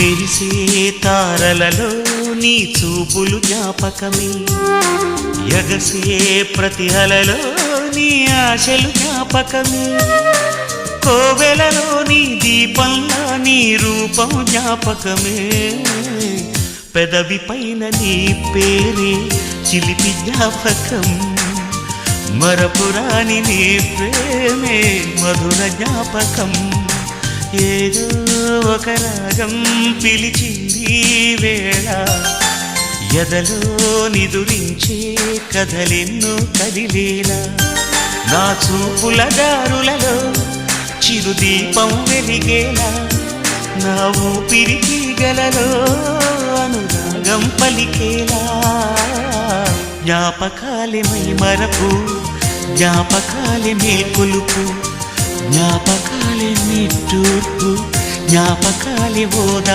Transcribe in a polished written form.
మెరిసే తారలలో నీ చూపులు జ్ఞాపకమే, ఎగసే ప్రతి అలలో నీ ఆశలు జ్ఞాపకమే, కోవెలలో నీ దీపంలో నీ రూపం జ్ఞాపకమే, పెదవి పైన నీ పేరే చిలిపి జ్ఞాపకం, మరపురాని నీ ప్రేమే మధుర జ్ఞాపకం. ఏదో ఒక రాగం పిలిచింది వేళ, ఎదలో నిదురించే కథలెన్నో కదిలేలా, నా చూపుల దారులలో చిరుదీపం వెలిగేలా, నా ఊపిరికి గలలో అనురాగం పలికేలా. జ్ఞాపకాలే మై మరపు, జ్ఞాపకాలే మేల్కొలుపు, జ్ఞాపకాలే నిట్టూర్పు, జ్ఞాపకాలే ఓదా